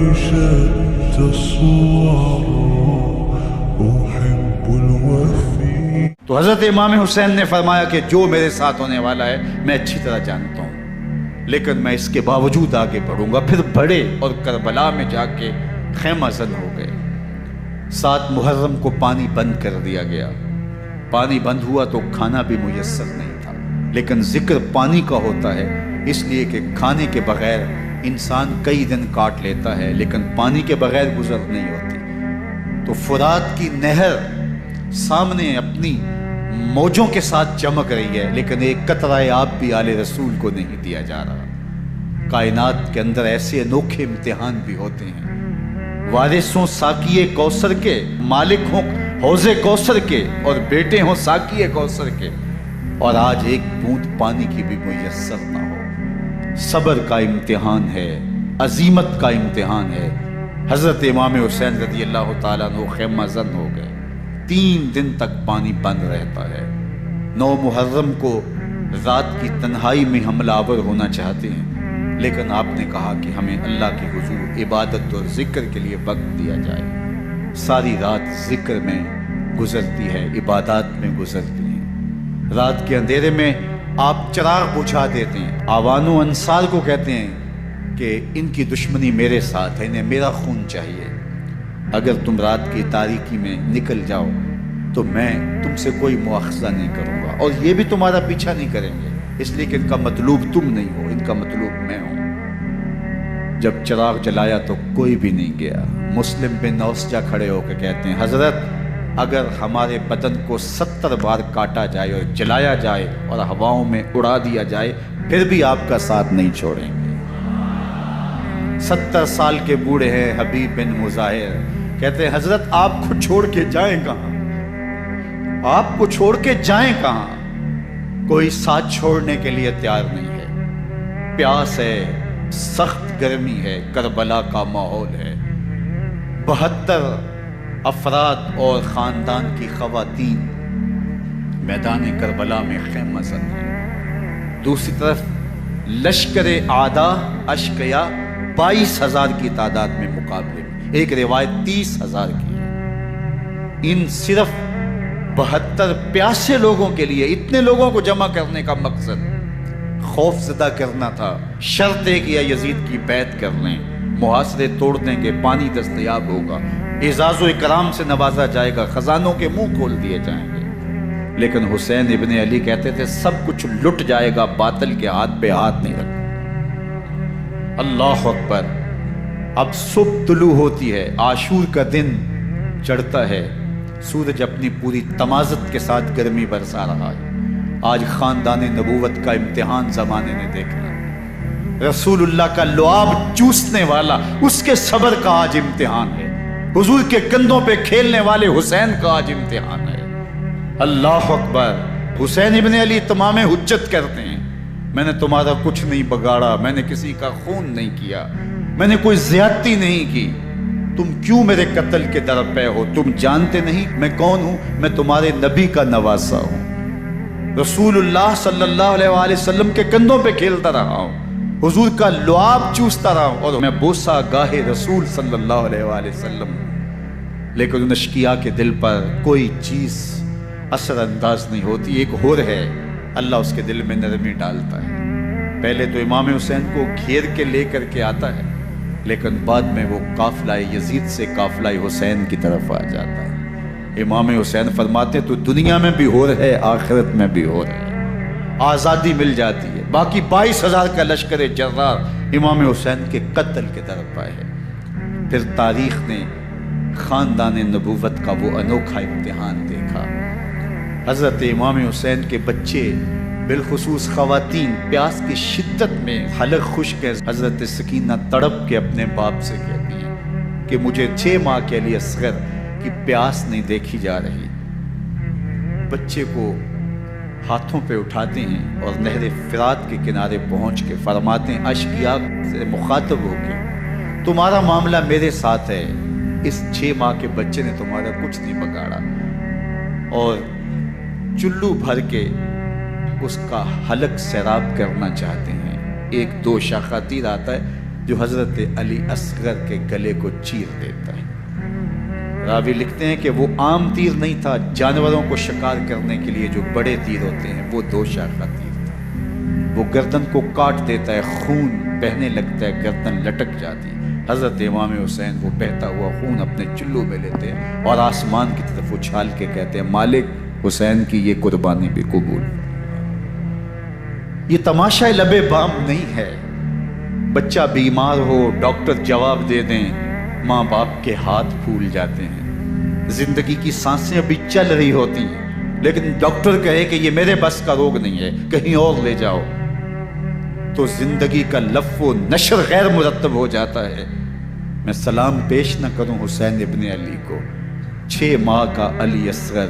شتى الصور أحب الوفي. تو حضرت امام حسین نے فرمایا کہ جو میرے ساتھ ہونے والا ہے میں اچھی طرح جانتا ہوں، لیکن میں اس کے باوجود آگے بڑھوں گا. پھر بڑھے اور کربلا میں جا کے خیمہ زن ہو گئے. 7 محرم کو پانی بند کر دیا گیا. پانی بند ہوا تو کھانا بھی میسر نہیں تھا، لیکن ذکر پانی کا ہوتا ہے اس لیے کہ کھانے کے بغیر انسان کئی دن کاٹ لیتا ہے، لیکن پانی کے بغیر گزر نہیں ہوتی. تو فرات کی نہر سامنے اپنی موجوں کے ساتھ چمک رہی ہے، لیکن ایک قطرہ آب بھی آل رسول کو نہیں دیا جا رہا. کائنات کے اندر ایسے انوکھے امتحان بھی ہوتے ہیں. وارث ہوں ساقی کوثر کے، مالک ہوں حوض کوثر کے، اور بیٹے ہوں ساقی کوثر کے، اور آج ایک بوند پانی کی بھی میسر نہ ہو. صبر کا امتحان ہے، عزیمت کا امتحان ہے. حضرت امام حسین رضی اللہ تعالیٰ عنہ خیمہ زن ہو گئے. 3 دن تک پانی بند رہتا ہے. 9 محرم کو رات کی تنہائی میں حملہ آور ہونا چاہتے ہیں، لیکن آپ نے کہا کہ ہمیں اللہ کے حضور عبادت اور ذکر کے لیے وقت دیا جائے. ساری رات ذکر میں گزرتی ہے، عبادات میں گزرتی ہے. رات کے اندھیرے میں آپ چراغ بجھا دیتے ہیں. آوان و انصار کو کہتے ہیں کہ ان کی دشمنی میرے ساتھ ہے، انہیں میرا خون چاہیے. اگر تم رات کی تاریکی میں نکل جاؤ تو میں تم سے کوئی مواخذہ نہیں کروں گا، اور یہ بھی تمہارا پیچھا نہیں کریں گے، اس لیے کہ ان کا مطلوب تم نہیں ہو، ان کا مطلوب میں ہوں. جب چراغ جلایا تو کوئی بھی نہیں گیا. مسلم بن نوسجہ کھڑے ہو کے کہتے ہیں حضرت اگر ہمارے بدن کو 70 بار کاٹا جائے اور جلایا جائے اور ہواؤں میں اڑا دیا جائے پھر بھی آپ کا ساتھ نہیں چھوڑیں گے. 70 سال کے بوڑھے ہیں حبیب بن مظاہر، کہتے ہیں حضرت آپ کو چھوڑ کے جائیں کہاں، آپ کو چھوڑ کے جائیں کہاں. کوئی ساتھ چھوڑنے کے لیے تیار نہیں ہے. پیاس ہے، سخت گرمی ہے، کربلا کا ماحول ہے. 72 افراد اور خاندان کی خواتین میدان کربلا میں خیمہ زن ہیں. دوسری طرف لشکر اعداء اشقیا 22,000 کی تعداد میں مقابلے میں، ایک روایت 30,000 کی ہے. ان صرف 72 پیاسے لوگوں کے لیے اتنے لوگوں کو جمع کرنے کا مقصد خوف زدہ کرنا تھا. شرط ہے کہ یزید کی بیعت کر لیں، محاصرے توڑ دیں گے، پانی دستیاب ہوگا، اعزاز و اکرام سے نوازا جائے گا، خزانوں کے منہ کھول دیے جائیں گے. لیکن حسین ابن علی کہتے تھے سب کچھ لٹ جائے گا، باطل کے ہاتھ پہ ہاتھ نہیں رکھا. اللہ اکبر. اب صبح طلوع ہوتی ہے، عاشور کا دن چڑھتا ہے، سورج اپنی پوری تمازت کے ساتھ گرمی برسا رہا ہے. آج خاندان نبوت کا امتحان زمانے نے دیکھا. رسول اللہ کا لعاب چوسنے والا اس کے صبر کا آج امتحان ہے. حضور کے کندھوں پہ کھیلنے والے حسین کا آج امتحان ہے. اللہ اکبر. حسین ابن علی تمام حجت کرتے ہیں میں نے تمہارا کچھ نہیں بگاڑا، میں نے کسی کا خون نہیں کیا، میں نے کوئی زیادتی نہیں کی، تم کیوں میرے قتل کے در پہ ہو؟ تم جانتے نہیں میں کون ہوں؟ میں تمہارے نبی کا نواسا ہوں. رسول اللہ صلی اللہ علیہ وآلہ وسلم کے کندھوں پہ کھیلتا رہا ہوں، حضور کا لعاب چوستا رہا ہوں، اور میں بوسہ گاہے رسول صلی اللہ علیہ وآلہ وسلم. لیکن ان اشقیاء کے دل پر کوئی چیز اثر انداز نہیں ہوتی. ایک ہور ہے، اللہ اس کے دل میں نرمی ڈالتا ہے. پہلے تو امام حسین کو گھیر کے لے کر کے آتا ہے، لیکن بعد میں وہ قافلہ یزید سے قافلہ حسین کی طرف آ جاتا ہے. امام حسین فرماتے تو دنیا میں بھی ہو رہے آخرت میں بھی ہو رہے. آزادی مل جاتی ہے. باقی 22,000 کا لشکر جرار امام حسین کے قتل کے طرف آئے ہے. پھر تاریخ نے خاندان نبوت کا وہ انوکھا امتحان دیکھا. حضرت امام حسین کے بچے بالخصوص خواتین پیاس کی شدت میں حلق خشک ہے. حضرت سکینہ تڑپ کے اپنے باپ سے کہتی ہیں کہ مجھے 6 ماہ کے لیے اصغر کی پیاس نہیں دیکھی جا رہی. بچے کو ہاتھوں پہ اٹھاتے ہیں اور نہر فرات کے کنارے پہنچ کے فرماتے ہیں اشقیاء سے مخاطب ہو کے تمہارا معاملہ میرے ساتھ ہے. اس 6 ماہ کے بچے نے تمہارا کچھ نہیں بگاڑا. اور چلو بھر کے اس کا حلق سیراب کرنا چاہتے ہیں. ایک 2 شاخہ تیر آتا ہے، جو حضرت علی اصغر کے گلے کو چیر دیتا ہے۔ راوی لکھتے ہیں کہ وہ عام تیر نہیں تھا، جانوروں کو شکار کرنے کے لیے جو بڑے تیر ہوتے ہیں وہ 2 شاخہ تیر تھا۔ وہ گردن کو کاٹ دیتا ہے، خون بہنے لگتا ہے، گردن لٹک جاتی ہے۔ حضرت امام حسین وہ بہتا ہوا خون اپنے چلو میں لیتے ہیں اور آسمان کی طرف اچھال کے کہتے ہیں مالک حسین کی یہ قربانی بھی قبول۔ یہ تماشا لب بام نہیں ہے، بچہ بیمار ہو ڈاکٹر جواب دے دیں، ماں باپ کے ہاتھ پھول جاتے ہیں، زندگی کی سانسیں ابھی چل رہی ہوتی ہیں لیکن ڈاکٹر کہے کہ یہ میرے بس کا روگ نہیں ہے، کہیں اور لے جاؤ، تو زندگی کا لف و نشر غیر مرتب ہو جاتا ہے۔ میں سلام پیش نہ کروں حسین ابن علی کو، 6 ماہ کا علی اصغر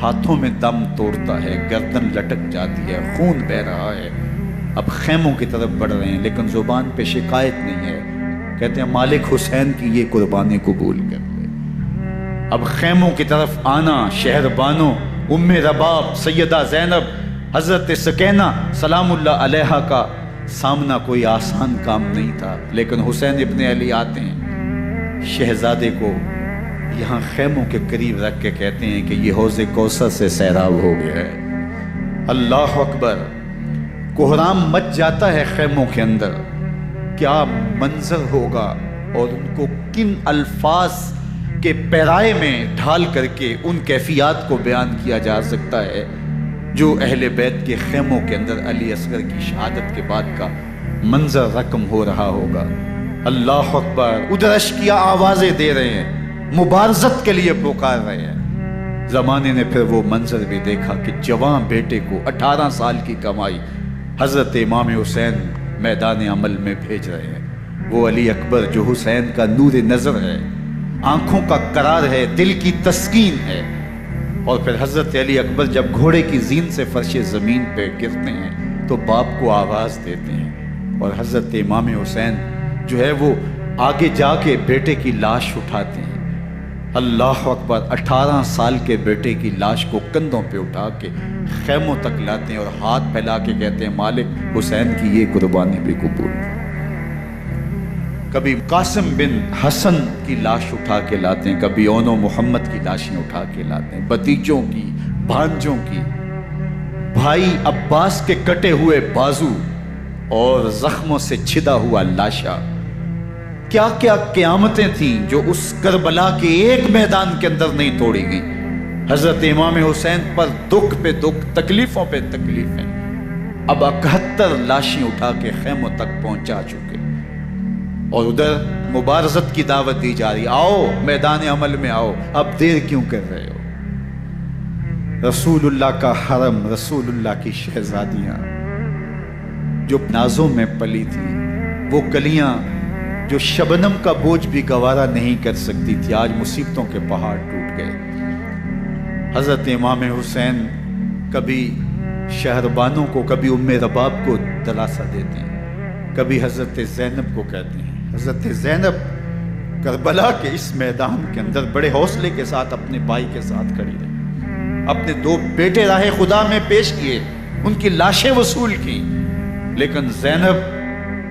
ہاتھوں میں دم توڑتا ہے، گردن لٹک جاتی ہے، خون بہہ رہا ہے۔ اب خیموں کی طرف بڑھ رہے ہیں لیکن زبان پہ شکایت نہیں ہے، کہتے ہیں مالک حسین کی یہ قربانی قبول کر لے۔ اب خیموں کی طرف آنا، شہربانوں، ام رباب، سیدہ زینب، حضرت سکینہ سلام اللہ علیہا کا سامنا کوئی آسان کام نہیں تھا، لیکن حسین ابن علی آتے ہیں، شہزادے کو یہاں خیموں کے قریب رکھ کے کہتے ہیں کہ یہ حوض کوثر سے سیراب ہو گیا ہے۔ اللہ اکبر، کوہرام مچ جاتا ہے خیموں کے اندر، کیا منظر ہوگا اور ان کو کن الفاظ کے پیرائے میں ڈھال کر کے ان کیفیات کو بیان کیا جا سکتا ہے جو اہل بیت کے خیموں کے اندر علی اصغر کی شہادت کے بعد کا منظر رقم ہو رہا ہوگا۔ اللہ اکبر، ادھر اشکیا آوازیں دے رہے ہیں، مبارزت کے لیے پکار رہے ہیں۔ زمانے نے پھر وہ منظر بھی دیکھا کہ جوان بیٹے کو 18 سال کی کمائی حضرت امام حسین میدان عمل میں بھیج رہے ہیں۔ وہ علی اکبر جو حسین کا نور نظر ہے، آنکھوں کا قرار ہے، دل کی تسکین ہے۔ اور پھر حضرت علی اکبر جب گھوڑے کی زین سے فرش زمین پہ گرتے ہیں تو باپ کو آواز دیتے ہیں، اور حضرت امام حسین جو ہے وہ آگے جا کے بیٹے کی لاش اٹھاتے ہیں۔ اللہ اکبر، 18 سال کے بیٹے کی لاش کو کندھوں پہ اٹھا کے خیموں تک لاتے ہیں اور ہاتھ پھیلا کے کہتے ہیں مالک حسین کی یہ قربانی بھی قبول۔ کبھی قاسم بن حسن کی لاش اٹھا کے لاتے ہیں، کبھی اون و محمد کی لاشیں اٹھا کے لاتے ہیں، بھتیجوں کی، بھانجوں کی، بھائی عباس کے کٹے ہوئے بازو اور زخموں سے چھدا ہوا لاشا۔ کیا کیا قیامتیں تھیں جو اس کربلا کے ایک میدان کے اندر نہیں توڑی گئی۔ حضرت امام حسین پر دکھ پہ دکھ، تکلیفوں پہ تکلیفیں۔ اب 71 لاشیں اٹھا کے خیموں تک پہنچا چکے، اور ادھر مبارزت کی دعوت دی جا رہی، آؤ میدان عمل میں آؤ، اب دیر کیوں کر رہے ہو۔ رسول اللہ کا حرم، رسول اللہ کی شہزادیاں جو نازوں میں پلی تھی، وہ کلیاں جو شبنم کا بوجھ بھی گوارا نہیں کر سکتی تھی، آج مصیبتوں کے پہاڑ ٹوٹ گئے۔ حضرت امام حسین کبھی شہربانوں کو، کبھی ام رباب کو دلاسا دیتے ہیں، کبھی حضرت زینب کو کہتے ہیں۔ حضرت زینب کربلا کے اس میدان کے اندر بڑے حوصلے کے ساتھ اپنے بھائی کے ساتھ کھڑی رہی، اپنے 2 بیٹے راہ خدا میں پیش کیے، ان کی لاشیں وصول کی، لیکن زینب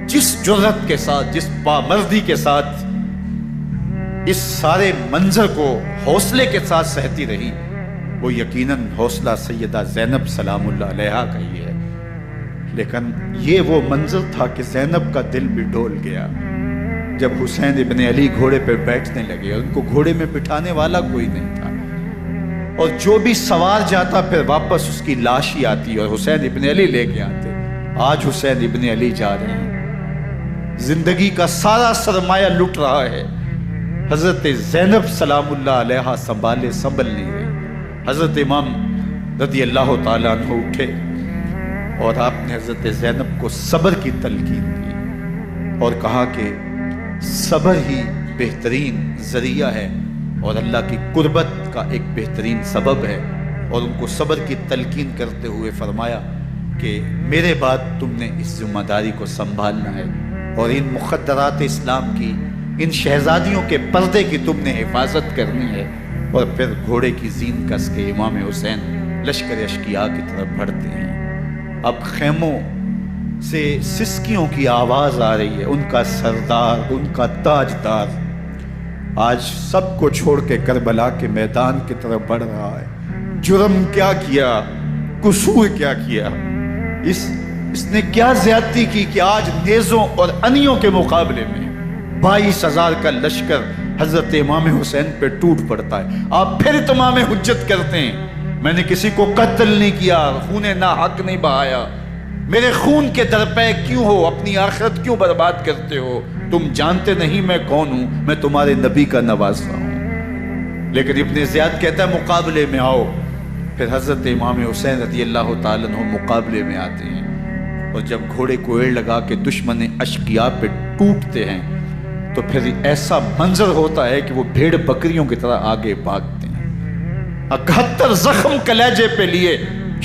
جس جرأت کے ساتھ، جس پامردی کے ساتھ اس سارے منظر کو حوصلے کے ساتھ سہتی رہی، وہ یقیناً حوصلہ سیدہ زینب سلام اللہ علیہا کا ہی ہے۔ لیکن یہ وہ منظر تھا کہ زینب کا دل بھی ڈول گیا جب حسین ابن علی گھوڑے پہ بیٹھنے لگے، اور ان کو گھوڑے میں بٹھانے والا کوئی نہیں تھا، اور جو بھی سوار جاتا پھر واپس اس کی لاش ہی آتی اور حسین ابن علی لے کے آتے۔ آج حسین ابن علی جا رہے ہیں، زندگی کا سارا سرمایہ لٹ رہا ہے، حضرت زینب سلام اللہ علیہا سنبھالے سنبھل نہیں رہی۔ حضرت امام رضی اللہ تعالیٰ عنہ اٹھے اور آپ نے حضرت زینب کو صبر کی تلقین کی اور کہا کہ صبر ہی بہترین ذریعہ ہے اور اللہ کی قربت کا ایک بہترین سبب ہے، اور ان کو صبر کی تلقین کرتے ہوئے فرمایا کہ میرے بعد تم نے اس ذمہ داری کو سنبھالنا ہے، اور ان مخدرات اسلام کی، ان شہزادیوں کے پردے کی تم نے حفاظت کرنی ہے۔ اور پھر گھوڑے کی زین کس کے امام حسین لشکر اشکیا کی طرف بڑھتے ہیں۔ اب خیموں سے سسکیوں کی آواز آ رہی ہے، ان کا سردار، ان کا تاجدار آج سب کو چھوڑ کے کربلا کے میدان کی طرف بڑھ رہا ہے۔ جرم کیا کیا، قصور کیا کیا، اس نے کیا زیادتی کی کہ آج نیزوں اور انیوں کے مقابلے میں 22,000 کا لشکر حضرت امام حسین پہ ٹوٹ پڑتا ہے۔ آپ پھر تمام حجت کرتے ہیں میں نے کسی کو قتل نہیں کیا، خون ناحق نہیں بہایا، میرے خون کے درپے کیوں ہو، اپنی آخرت کیوں برباد کرتے ہو؟ تم جانتے نہیں میں کون ہوں، میں تمہارے نبی کا نواسا ہوں۔ لیکن ابن زیاد کہتا ہے مقابلے میں آؤ۔ پھر حضرت امام حسین رضی اللہ تعالیٰ عنہ مقابلے میں آتے ہیں، اور جب گھوڑے کو ایڑ لگا کے دشمن اشقیاء پہ ٹوٹتے ہیں تو پھر ایسا منظر ہوتا ہے کہ وہ بھیڑ بکریوں کی طرح آگے بھاگتے ہیں۔ 71 زخم کلیجے پہ لیے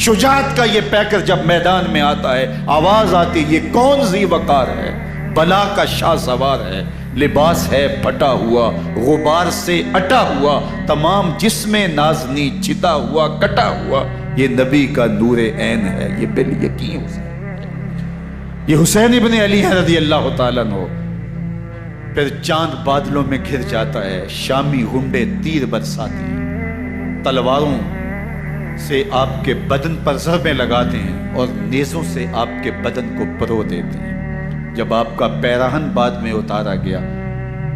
شجاعت کا یہ پیکر جب میدان میں آتا ہے، آواز آتی یہ کون ذی وقار ہے، بلا کا شاہ سوار ہے، لباس ہے پھٹا ہوا، غبار سے اٹا ہوا، تمام جسم نازنی چتا ہوا کٹا ہوا، یہ نبی کا نور عین ہے، یہ بال یقین یہ حسین ابن علی ہے رضی اللہ تعالیٰ عنہ۔ پھر چاند بادلوں میں گھر جاتا ہے، شامی غنڈے تیر برساتے ہیں، تلواروں سے آپ کے بدن پر ضربیں لگاتے ہیں اور نیزوں سے آپ کے بدن کو پرو دیتے ہیں۔ جب آپ کا پیراہن بعد میں اتارا گیا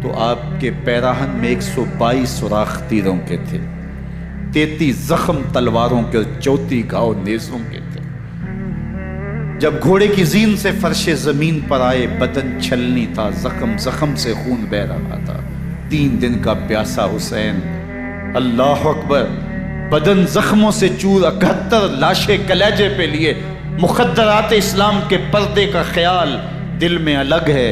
تو آپ کے پیراہن میں 122 سوراخ تیروں کے تھے، 33 زخم تلواروں کے اور 34 گھاؤ نیزوں کے تھے۔ جب گھوڑے کی زین سے فرش زمین پر آئے، بدن چھلنی تھا، زخم سے خون بہ رہا تھا۔ 3 دن کا پیاسا حسین، اللہ اکبر، بدن زخموں سے چور، 71 لاشیں کلیجے پہ لیے، مخدرات اسلام کے پردے کا خیال دل میں الگ ہے،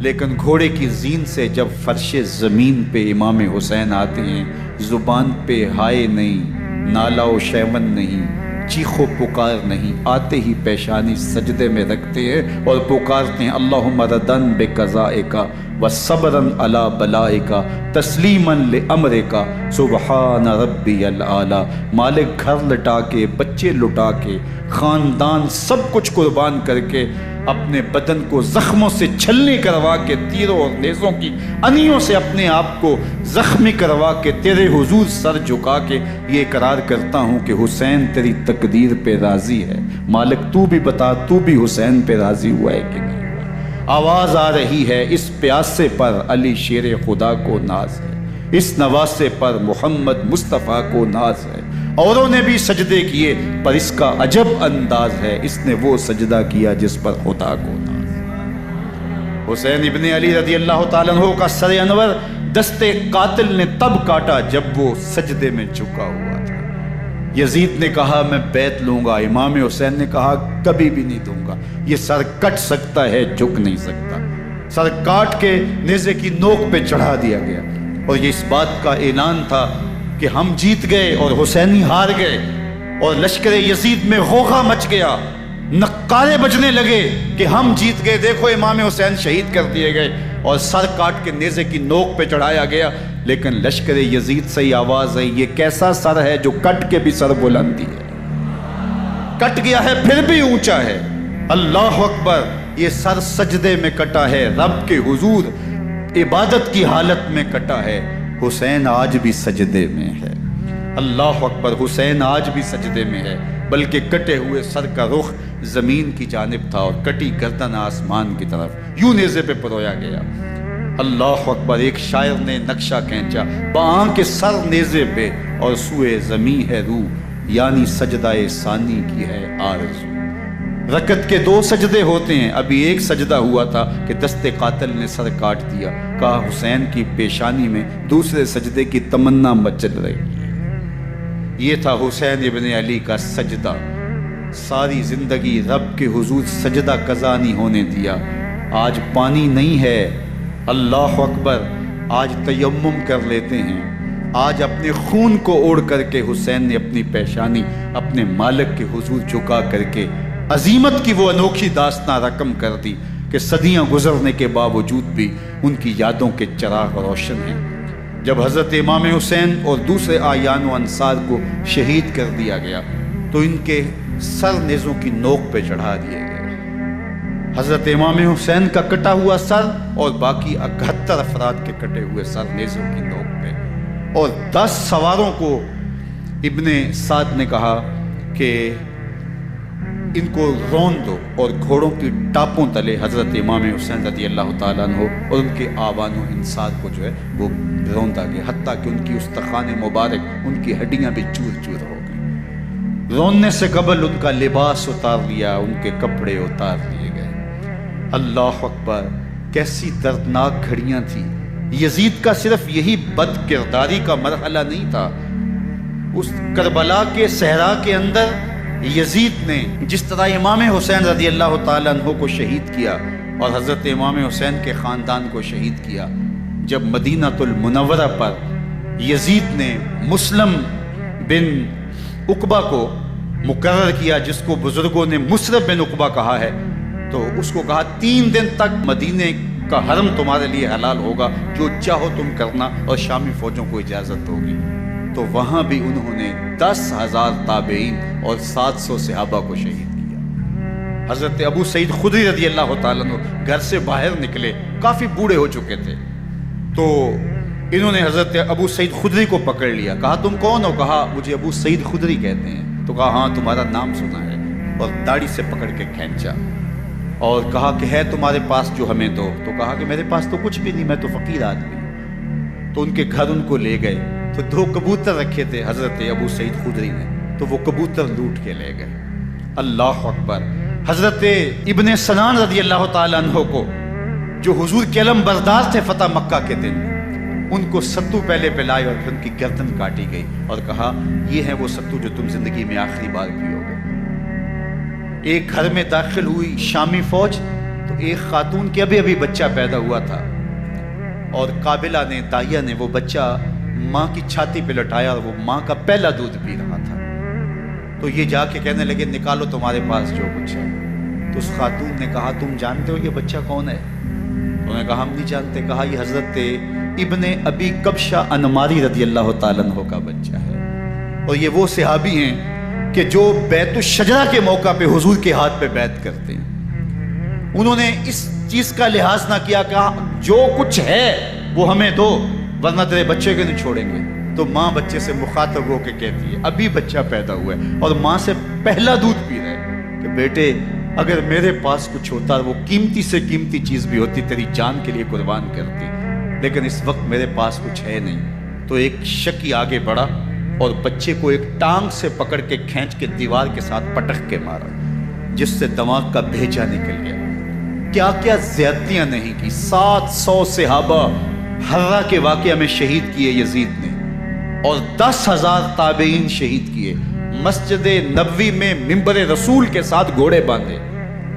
لیکن گھوڑے کی زین سے جب فرش زمین پہ امام حسین آتے ہیں، زبان پہ ہائے نہیں، نالا و شیون نہیں، چیخ و پکار نہیں، آتے ہی پیشانی سجدے میں رکھتے ہیں اور پکارتے ہیں اللہم ردن بقضائک وصبرن علی بلائک تسلیما لامرک سبحان ربی الاعلی۔ مالک گھر لٹا کے، بچے لٹا کے، خاندان سب کچھ قربان کر کے، اپنے بدن کو زخموں سے چھلنی کروا کے، تیروں اور نیزوں کی انیوں سے اپنے آپ کو زخمی کروا کے، تیرے حضور سر جھکا کے یہ اقرار کرتا ہوں کہ حسین تیری تقدیر پہ راضی ہے۔ مالک تو بھی بتا، تو بھی حسین پہ راضی ہوا ہے کہ نہیں؟ آواز آ رہی ہے اس پیاسے پر علی شیر خدا کو ناز ہے، اس نواسے پر محمد مصطفیٰ کو ناز ہے۔ اوروں نے بھی سجدے کیے پر اس کا عجب انداز ہے، اس نے وہ سجدہ کیا جس پر خدا کو ناز ہے۔ حسین ابن علی رضی اللہ تعالیٰ عنہ کا سر انور دستے قاتل نے تب کاٹا جب وہ سجدے میں جھکا ہوا تھا۔ یزید نے کہا میں بیعت لوں گا، امام حسین نے کہا کبھی بھی نہیں دوں گا، یہ سر کٹ سکتا ہے، جھک نہیں سکتا۔ سر کاٹ کے نیزے کی نوک پہ چڑھا دیا گیا، اور یہ اس بات کا اعلان تھا کہ ہم جیت گئے اور حسینی ہار گئے، اور لشکر یزید میں غوغا مچ گیا، نقارے بجنے لگے کہ ہم جیت گئے، دیکھو امام حسین شہید کر دیے گئے، اور سر کاٹ کے نیزے کی نوک پہ چڑھایا گیا۔ لیکن لشکر یزید سے ہی آواز آئی یہ کیسا سر ہے جو کٹ کے بھی سر بلندی ہے، کٹ گیا ہے پھر بھی اونچا ہے۔ اللہ اکبر، یہ سر سجدے میں کٹا ہے، رب کے حضور عبادت کی حالت میں کٹا ہے۔ حسین آج بھی سجدے میں ہے، اللہ اکبر، حسین آج بھی سجدے میں ہے، بلکہ کٹے ہوئے سر کا رخ زمین کی جانب تھا اور کٹی گردن آسمان کی طرف، یوں نیزے پہ پرویا گیا۔ اللہ اکبر، ایک شاعر نے نقشہ کھینچا، باں کے سر نیزے پہ اور سوئے زمین ہے روح، یعنی سجدہ ثانی کی ہے آرزو۔ رکعت کے 2 سجدے ہوتے ہیں، ابھی ایک سجدہ ہوا تھا کہ دست قاتل نے سر کاٹ دیا، کہا حسین کی پیشانی میں دوسرے سجدے کی تمنا مچل رہی ہے۔ یہ تھا حسین ابن علی کا سجدہ، ساری زندگی رب کے حضور سجدہ قضا نہیں ہونے دیا۔ آج پانی نہیں ہے، اللہ اکبر، آج تیمم کر لیتے ہیں، آج اپنے خون کو اوڑھ کر کے حسین نے اپنی پیشانی اپنے مالک کے حضور جھکا کر کے عظیمت کی وہ انوکھی داستان رقم کر دی کہ صدیاں گزرنے کے باوجود بھی ان کی یادوں کے چراغ روشن ہیں۔ جب حضرت امام حسین اور دوسرے آیان و انصار کو شہید کر دیا گیا تو ان کے سر نیزوں کی نوک پہ چڑھا دیے گئے، حضرت امام حسین کا کٹا ہوا سر اور باقی 71 افراد کے کٹے ہوئے سر نیزوں کی نوک پہ، اور 10 سواروں کو ابن سعد نے کہا کہ ان کو رون دو، اور گھوڑوں کی ٹاپوں تلے حضرت امام حسین رضی اللہ تعالیٰ عنہ اور ان کے آوان و انساد کو جو ہے وہ روندا گیا، حتیٰ کہ ان کی استخوان مبارک، ان کی ہڈیاں بھی چور چور ہو گئی۔ روننے سے قبل ان کا لباس اتار لیا، ان کے کپڑے اتار لیے گئے۔ اللہ اکبر، کیسی دردناک گھڑیاں تھیں۔ یزید کا صرف یہی بد کرداری کا مرحلہ نہیں تھا، اس کربلا کے صحرا کے اندر یزید نے جس طرح امام حسین رضی اللہ تعالیٰ عنہ کو شہید کیا اور حضرت امام حسین کے خاندان کو شہید کیا، جب مدینہ المنورہ پر یزید نے مسلم بن عقبہ کو مقرر کیا، جس کو بزرگوں نے مصرف بن عقبہ کہا ہے، تو اس کو کہا 3 دن تک مدینے کا حرم تمہارے لیے حلال ہوگا، جو چاہو تم کرنا، اور شامی فوجوں کو اجازت ہوگی۔ تو وہاں بھی انہوں نے 10,000 تابعین اور 700 صحابہ کو شہید کیا۔ حضرت ابو سعید خدری رضی اللہ تعالیٰ عنہ گھر سے باہر نکلے، کافی بوڑھے ہو چکے تھے، تو انہوں نے حضرت ابو سعید خدری کو پکڑ لیا، کہا تم کون ہو؟ کہا مجھے ابو سعید خدری کہتے ہیں۔ تو کہا ہاں تمہارا نام سنا ہے، اور داڑھی سے پکڑ کے کھینچا اور کہا کہ ہے تمہارے پاس جو ہمیں دو؟ تو کہا کہ میرے پاس تو کچھ بھی نہیں، میں تو فقیر آدمی ہوں۔ تو ان کے گھر ان کو لے گئے، تو 2 کبوتر رکھے تھے حضرت ابو سعید خدری نے، تو وہ کبوتر لوٹ کے لے گئے۔ اللہ اکبر۔ حضرت ابن سنان رضی اللہ تعالیٰ عنہ کو، جو حضور کے علم بردار تھے فتح مکہ کے دن، ان کو ستو پہلے پلائے اور پھر ان کی گردن کاٹی گئی، اور کہا یہ ہے وہ ستو جو تم زندگی میں آخری بار پیو گے۔ ایک گھر میں داخل ہوئی شامی فوج، تو ایک خاتون کے ابھی بچہ پیدا ہوا تھا، اور قابلہ نے، دائیہ نے، وہ بچہ ماں کی چھاتی پہ لٹایا، اور وہ ماں کا پہلا دودھ پی رہا تھا۔ تو یہ جا کے کہنے لگے نکالو تمہارے پاس جو کچھ ہے۔ تو اس خاتون نے کہا تم جانتے ہو یہ بچہ کون ہے؟ انہوں نے کہا ہم نہیں جانتے۔ کہا یہ حضرت ابن ابی کبشہ انماری رضی اللہ تعالیٰ عنہ کا بچہ ہے، اور یہ وہ صحابی ہیں کہ جو بیعت الشجرہ کے موقع پہ حضور کے ہاتھ پہ بیعت کرتے ہیں۔ انہوں نے اس چیز کا لحاظ نہ کیا کہ جو کچھ ہے وہ ہمیں دو، ورنہ تیرے بچے کو نہیں چھوڑیں گے۔ تو ماں بچے سے مخاطب ہو کے کہتی ہے، ابھی بچہ پیدا ہوا ہے اور ماں سے پہلا دودھ پی رہے ہیں، کہ بیٹے اگر میرے پاس کچھ ہوتا، وہ قیمتی سے قیمتی چیز بھی ہوتی، تیری جان کے لیے قربان کرتی، لیکن اس وقت میرے پاس کچھ ہے نہیں۔ تو ایک شکی آگے بڑھا اور بچے کو ایک ٹانگ سے پکڑ کے کھینچ کے دیوار کے ساتھ پٹک کے مارا، جس سے دماغ کا بھیجا نکل گیا۔ کیا کیا زیادتیاں نہیں کی۔ 700 صحابہ حرہ کے واقعہ میں شہید کیے یزید نے، اور 10,000 تابعین شہید کیے۔ مسجد نبوی میں ممبر رسول کے ساتھ گھوڑے باندھے،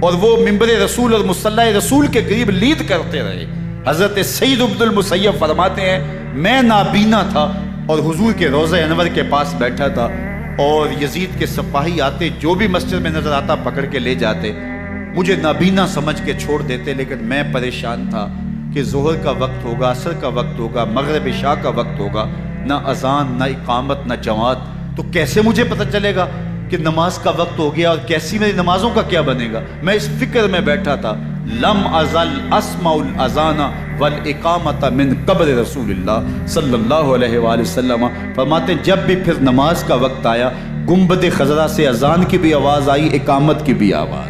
اور وہ ممبر رسول اور مصلی رسول کے قریب لید کرتے رہے۔ حضرت سید عبد المسیب فرماتے ہیں میں نابینا تھا اور حضور کے روضہ انور کے پاس بیٹھا تھا، اور یزید کے سپاہی آتے، جو بھی مسجد میں نظر آتا پکڑ کے لے جاتے، مجھے نابینا سمجھ کے چھوڑ دیتے، لیکن میں پریشان تھا کہ ظہر کا وقت ہوگا، عصر کا وقت ہوگا، مغرب عشاء کا وقت ہوگا، نہ اذان نہ اقامت نہ جماعت، تو کیسے مجھے پتہ چلے گا کہ نماز کا وقت ہو گیا، اور کیسی میری نمازوں کا کیا بنے گا؟ میں اس فکر میں بیٹھا تھا۔ لم ازل اسمع الاذان والاقامت من قبر رسول اللہ صلی اللہ علیہ وآلہ وسلم۔ فرماتے جب بھی پھر نماز کا وقت آیا، گنبد خضرا سے اذان کی بھی آواز آئی، اقامت کی بھی آواز۔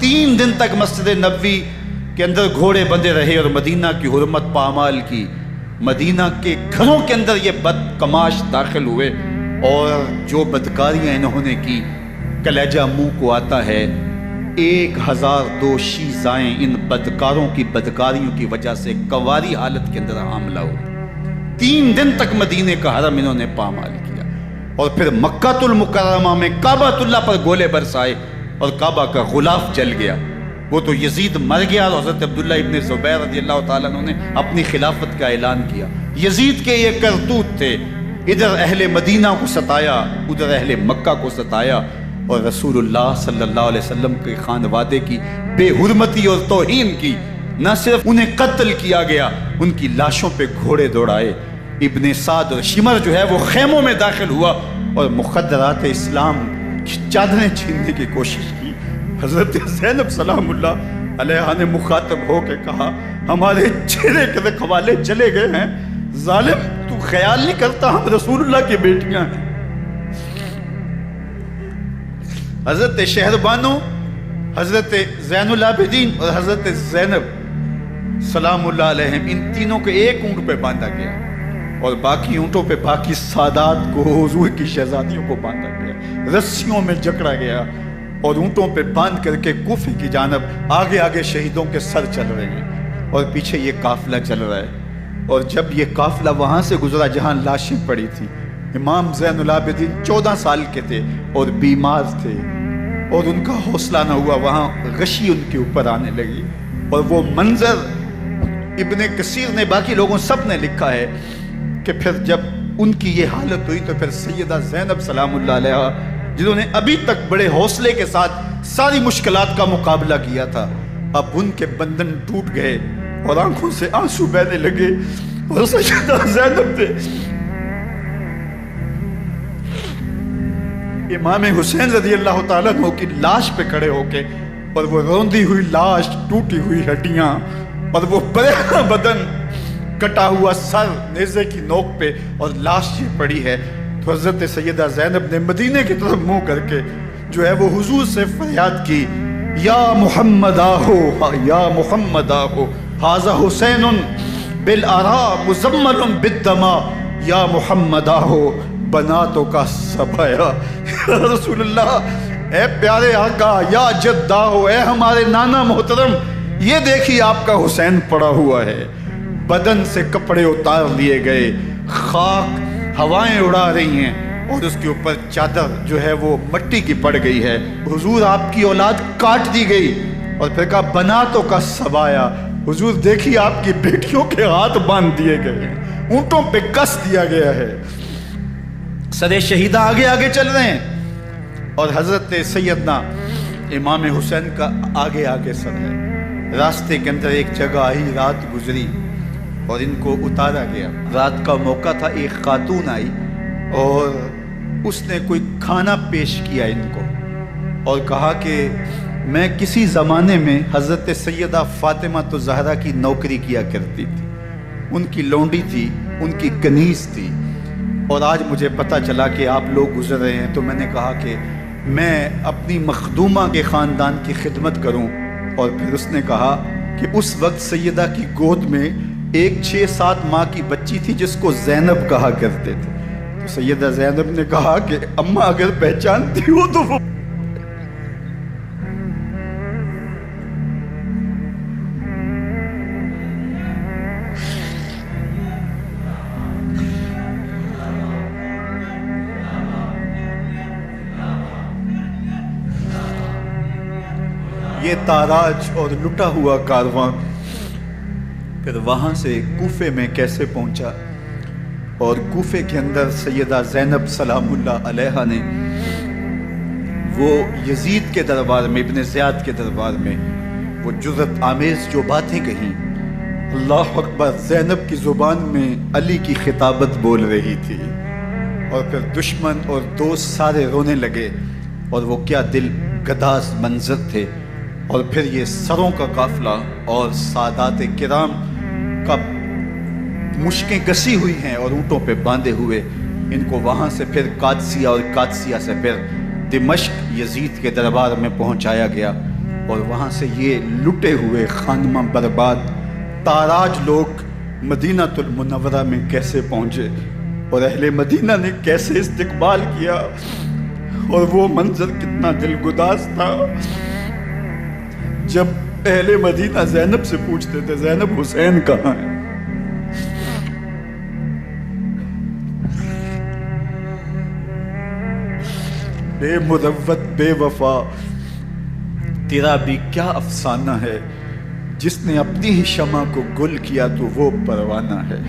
3 دن تک مسجد نبوی کے اندر گھوڑے بندے رہے اور مدینہ کی حرمت پامال کی۔ مدینہ کے گھروں کے اندر یہ بدکماش داخل ہوئے، اور جو بدکاریاں انہوں نے کی کلیجہ منہ کو آتا ہے۔ 1002 شیزائیں ان بدکاروں کی بدکاریوں کی وجہ سے کنواری حالت کے اندر حاملہ ہوئی۔ 3 دن تک مدینے کا حرم انہوں نے پامال کیا، اور پھر مکہ المکرمہ میں کعبہ اللہ پر گولے برسائے، اور کعبہ کا غلاف جل گیا۔ وہ تو یزید مر گیا، اور حضرت عبداللہ ابن زبیر رضی اللہ تعالیٰ عنہ نے اپنی خلافت کا اعلان کیا۔ یزید کے یہ کرتوت تھے، ادھر اہل مدینہ کو ستایا، ادھر اہل مکہ کو ستایا، اور رسول اللہ صلی اللہ علیہ وسلم کے خانوادے کی بے حرمتی اور توہین کی۔ نہ صرف انہیں قتل کیا گیا، ان کی لاشوں پہ گھوڑے دوڑائے۔ ابن سعد اور شمر جو ہے وہ خیموں میں داخل ہوا اور مخدرات اسلام کی چادریں چھیننے کی کوشش کی۔ حضرت زینب سلام اللہ علیہا نے مخاطب ہو کے کہا ہمارے چہرے کے رکھوالے چلے گئے ہیں، ظالم تو خیال نہیں کرتا ہم رسول اللہ کی بیٹیاں ہیں۔ حضرت شہربانو، حضرت زین العابدین اور حضرت زینب سلام اللہ علیہم، ان تینوں کو ایک اونٹ پہ باندھا گیا اور باقی اونٹوں پہ باقی سادات کو، حضور کی شہزادیوں کو باندھا گیا، رسیوں میں جکڑا گیا اور اونٹوں پہ باندھ کر کے کوفے کی جانب آگے آگے شہیدوں کے سر چل رہے ہیں اور پیچھے یہ قافلہ چل رہا ہے۔ اور جب یہ قافلہ وہاں سے گزرا جہاں لاشیں پڑی تھی، امام زین العابدین 14 سال کے تھے اور بیمار تھے اور ان کا حوصلہ نہ ہوا، وہاں غشی ان کے اوپر آنے لگی اور وہ منظر ابن کثیر نے، باقی لوگوں سب نے لکھا ہے کہ پھر جب ان کی یہ حالت ہوئی تو پھر سیدہ زینب سلام اللہ علیہا، جنہوں نے ابھی تک بڑے حوصلے کے ساتھ ساری مشکلات کا مقابلہ کیا تھا، اب ان کے بندھن ٹوٹ گئے اور آنکھوں سے آنسو بہنے لگے اور سیدہ زینب نے امام حسین رضی اللہ تعالیٰ عنہ کی لاش پہ کھڑے ہو کے، اور وہ روندی ہوئی لاش، ٹوٹی ہوئی ہڈیاں اور وہ بریحاں بدن، کٹا ہوا سر نیزے کی نوک پہ اور لاش یہ پڑی ہے، تو حضرت سیدہ زینب نے مدینے کی طرف منہ کر کے جو ہے وہ حضور سے فریاد کی، یا محمد آہو، یا محمد آہو، ھذا حسین بالآراء مزمل بالدماء، یا محمد آہو بناتوں کا سبایا۔ رسول اللہ، اے پیارے آقا، یا جد آہو، اے ہمارے نانا محترم، یہ دیکھیے آپ کا حسین پڑا ہوا ہے، بدن سے کپڑے اتار لیے گئے، خاک ہوائیں اڑا رہی ہیں اور اس کے اوپر چادر جو ہے وہ مٹی کی پڑ گئی ہے، حضور آپ کی اولاد کاٹ دی گئی، اور پھر کہا بناتوں کا سبایا، حضور دیکھیے آپ کی بیٹیوں کے ہاتھ باندھ دیے گئے ہیں، اونٹوں پہ کس دیا گیا ہے، سر شہیدہ آگے آگے چل رہے ہیں اور حضرت سیدنا امام حسین کا آگے آگے سر ہے۔ راستے کے اندر ایک جگہ آئی، رات گزری اور ان کو اتارا گیا۔ رات کا موقع تھا، ایک خاتون آئی اور اس نے کوئی کھانا پیش کیا ان کو اور کہا کہ میں کسی زمانے میں حضرت سیدہ فاطمہ الزہرا کی نوکری کیا کرتی تھی، ان کی لونڈی تھی، ان کی کنیز تھی، اور آج مجھے پتہ چلا کہ آپ لوگ گزر رہے ہیں، تو میں نے کہا کہ میں اپنی مخدومہ کے خاندان کی خدمت کروں۔ اور پھر اس نے کہا کہ اس وقت سیدہ کی گود میں ایک 6-7 ماہ کی بچی تھی جس کو زینب کہا کرتے تھے، تو سیدہ زینب نے کہا کہ اماں اگر پہچانتی ہو تو وہ یہ تاراج اور لٹا ہوا کارواں پھر وہاں سے کوفے میں کیسے پہنچا، اور کوفے کے اندر سیدہ زینب سلام اللہ علیہا نے وہ یزید کے دربار میں، ابن زیاد کے دربار میں وہ جرأت آمیز جو باتیں کہیں، اللہ اکبر، زینب کی زبان میں علی کی خطابت بول رہی تھی، اور پھر دشمن اور دوست سارے رونے لگے، اور وہ کیا دل گداز منظر تھے، اور پھر یہ سروں کا قافلہ اور سادات کرام کا مشکیں کسی ہوئی ہیں اور اونٹوں پہ باندھے ہوئے، ان کو وہاں سے پھر قادسیہ اور قادسیہ سے پھر دمشق یزید کے دربار میں پہنچایا گیا، اور وہاں سے یہ لٹے ہوئے خانمہ برباد تاراج لوگ مدینہ المنورہ میں کیسے پہنچے، اور اہل مدینہ نے کیسے استقبال کیا، اور وہ منظر کتنا دل گداز تھا جب اہل مدینہ زینب سے پوچھتے تھے زینب حسین کہاں ہے؟ بے مروت بے وفا، تیرا بھی کیا افسانہ ہے، جس نے اپنی ہی شمع کو گل کیا تو وہ پروانہ ہے۔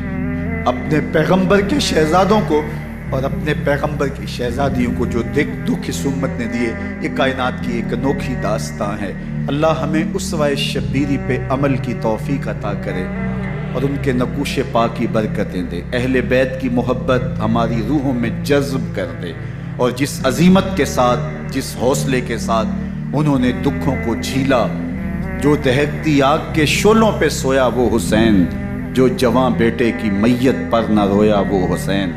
اپنے پیغمبر کے شہزادوں کو اور اپنے پیغمبر کی شہزادیوں کو جو دکھ اس امت نے دیے، یہ کائنات کی ایک انوکھی داستان ہے۔ اللہ ہمیں اسوہ شبیری پہ عمل کی توفیق عطا کرے اور ان کے نقوش پاک کی برکتیں دے، اہل بیت کی محبت ہماری روحوں میں جذب کر دے، اور جس عظیمت کے ساتھ، جس حوصلے کے ساتھ انہوں نے دکھوں کو جھیلا، جو دہکتی آگ کے شعلوں پہ سویا وہ حسین، جو جواں بیٹے کی میت پر نہ رویا وہ حسین،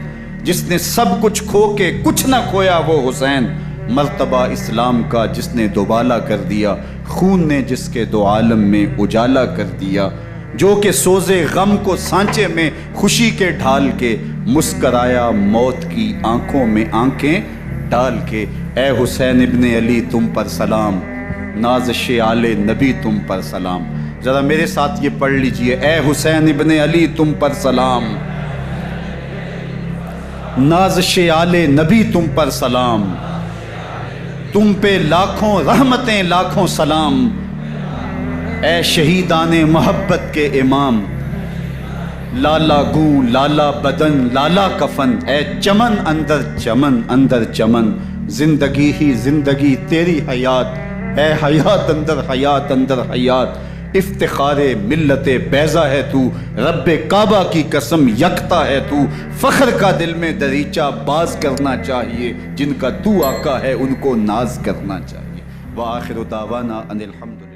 جس نے سب کچھ کھو کے کچھ نہ کھویا وہ حسین، مرتبہ اسلام کا جس نے دوبالا کر دیا، خون نے جس کے دو عالم میں اجالا کر دیا، جو کہ سوزے غم کو سانچے میں خوشی کے ڈھال کے، مسکرایا موت کی آنکھوں میں آنکھیں ڈال کے۔ اے حسین ابن علی تم پر سلام، نازش آل نبی تم پر سلام۔ ذرا میرے ساتھ یہ پڑھ لیجئے، اے حسین ابن علی تم پر سلام، نازش آل نبی تم پر سلام، تم پہ لاکھوں رحمتیں لاکھوں سلام، اے شہیدان محبت کے امام، لالا گوں لالا بدن لالا کفن، اے چمن اندر چمن، زندگی ہی زندگی تیری حیات، اے حیات اندر حیات، افتخار ملت بیضا ہے تو، رب کعبہ کی قسم یکتا ہے تو، فخر کا دل میں دریچہ باز کرنا چاہیے، جن کا تو آقا ہے ان کو ناز کرنا چاہیے۔ وآخر دعوانا ان الحمدللہ۔